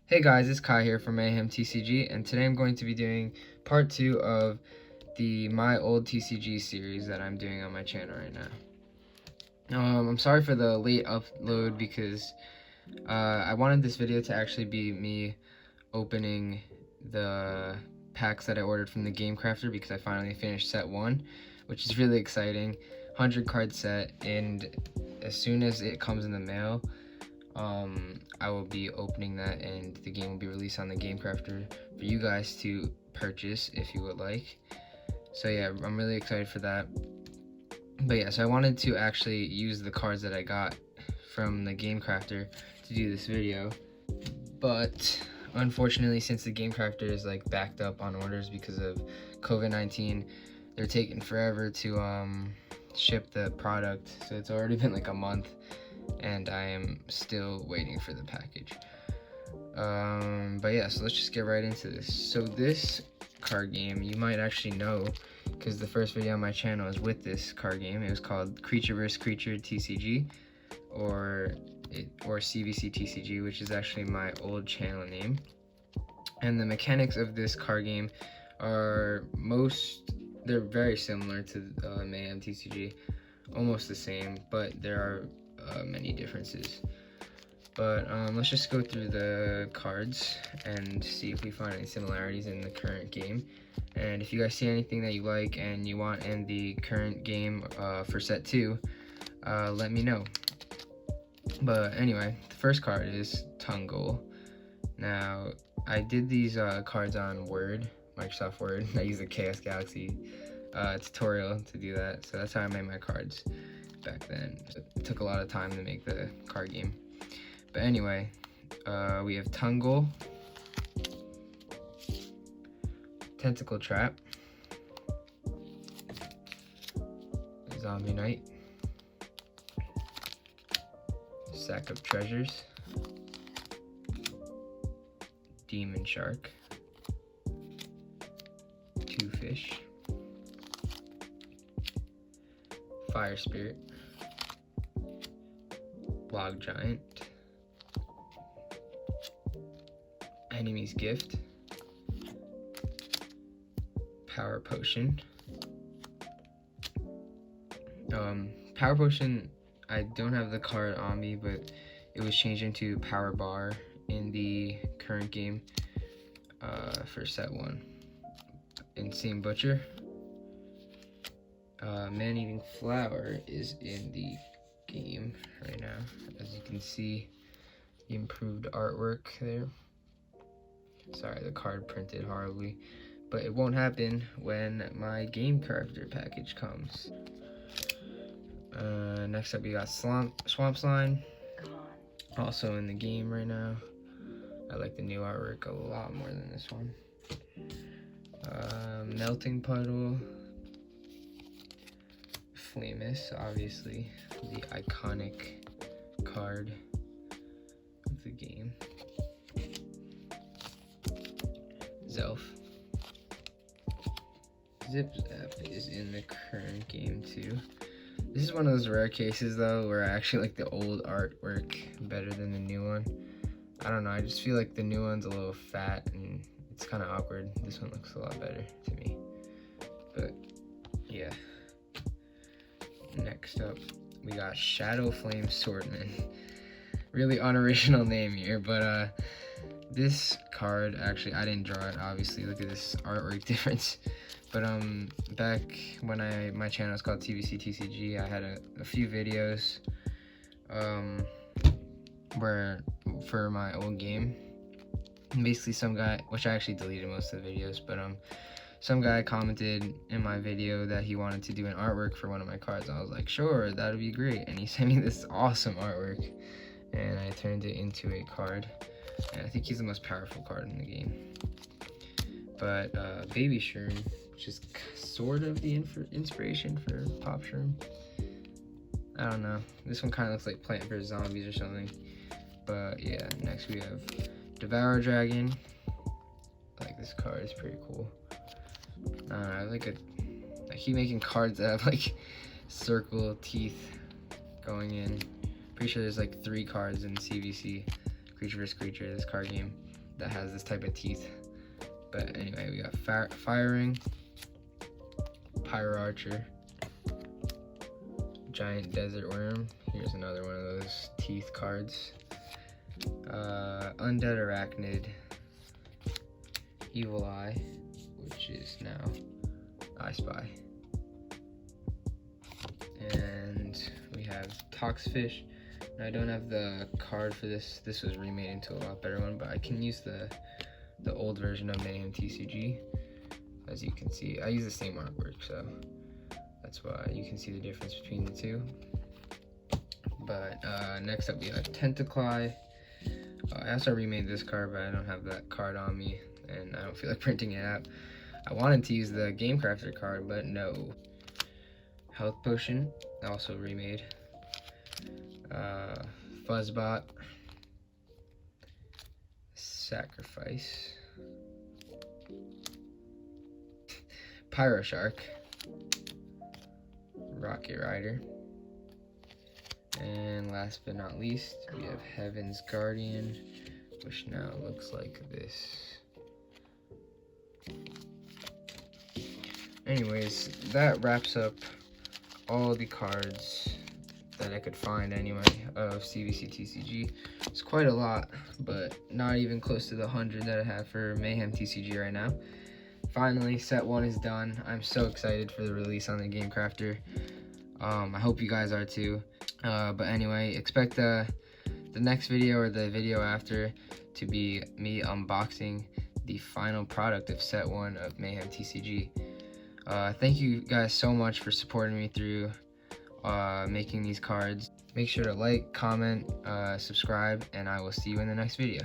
Hey guys, it's Kai here from Mayhem TCG, and today I'm going to be doing part 2 of the My Old TCG series that I'm doing on my channel right now. I'm sorry for the late upload because I wanted this video to actually be me opening the packs that I ordered from the Game Crafter because I finally finished set 1, which is really exciting. 100 card set, and as soon as it comes in the mail, I will be opening that, and the game will be released on the Game Crafter for you guys to purchase if you would like. So yeah, I'm really excited for that. But yeah, so I wanted to actually use the cards that I got from the Game Crafter to do this video, but unfortunately, since the Game Crafter is like backed up on orders because of COVID-19, they're taking forever to ship the product. So it's already been like a month, and I am still waiting for the package. But yeah, so let's just get right into this. So this card game, you might actually know, because the first video on my channel is with this card game. It was called Creature vs. Creature TCG, or CVC TCG, which is actually my old channel name. And the mechanics of this card game are they're very similar to Mayhem TCG, almost the same, but there are many differences. But let's just go through the cards and see if we find any similarities in the current game. And if you guys see anything that you like and you want in the current game for set 2, let me know. But anyway, the first card is Tungle. Now, I did these cards on Microsoft Word. I used the Chaos Galaxy tutorial to do that, so that's how I made my cards back then. It took a lot of time to make the card game. But anyway, we have Tungle, Tentacle Trap, Zombie Knight, Sack of Treasures, Demon Shark, Two Fish, Fire Spirit, Log Giant, Enemy's Gift, Power Potion. Power Potion, I don't have the card on me, but it was changed into Power Bar in the current game for set 1. Insane Butcher. Man-Eating Flower is in the game right now. As you can see, the improved artwork there. Sorry, the card printed horribly, but it won't happen when my Game Crafter package comes. Next up, we got Swamp Slime, also in the game right now. I like the new artwork a lot more than this one. Melting Puddle, Flamus, obviously the iconic card of the game. Zelf. Zip Zap is in the current game too. This is one of those rare cases though where I actually like the old artwork better than the new one. I don't know, I just feel like the new one's a little fat and it's kind of awkward. This one looks a lot better to me. But yeah. Next up, we got Shadow Flame Swordman. Really unoriginal name here, but this card, actually, I didn't draw it, obviously. Look at this artwork difference. But back when my channel was called TVC TCG, I had a few videos where for my old game. Basically, some guy, which I actually deleted most of the videos, but some guy commented in my video that he wanted to do an artwork for one of my cards. I was like, sure, that'd be great. And he sent me this awesome artwork, and I turned it into a card. And I think he's the most powerful card in the game. But Baby Shroom, which is sort of the inspiration for Pop Shroom. I don't know. This one kind of looks like Plant vs. Zombies or something. But yeah, next we have Devour Dragon. I like this card, it's pretty cool. I keep making cards that have like circle teeth going in. Pretty sure there's like 3 cards in CVC Creature vs. Creature, this card game that has this type of teeth. But anyway, we got Firing, Pyro Archer, Giant Desert Worm. Here's another one of those teeth cards. Undead Arachnid, Evil Eye, which is now I Spy. And we have Toxfish. Now, I don't have the card for this. This was remade into a lot better one, but I can use the old version of Mayhem TCG. As you can see, I use the same artwork, so that's why you can see the difference between the two. But next up we have Tentacly. I also remade this card, but I don't have that card on me, and I don't feel like printing it out. I wanted to use the Game Crafter card, but no. Health Potion, also remade. Fuzzbot. Sacrifice. Pyro Shark. Rocket Rider. And last but not least, we have Heaven's Guardian, which now looks like this. Anyways, that wraps up all the cards that I could find anyway of CVC TCG. It's quite a lot, but not even close to the 100 that I have for Mayhem TCG right now. Finally, set 1 is done. I'm so excited for the release on the Game Crafter. I hope you guys are too. But anyway, expect the next video or the video after to be me unboxing the final product of set 1 of Mayhem TCG. Thank you guys so much for supporting me through making these cards. Make sure to like, comment, subscribe, and I will see you in the next video.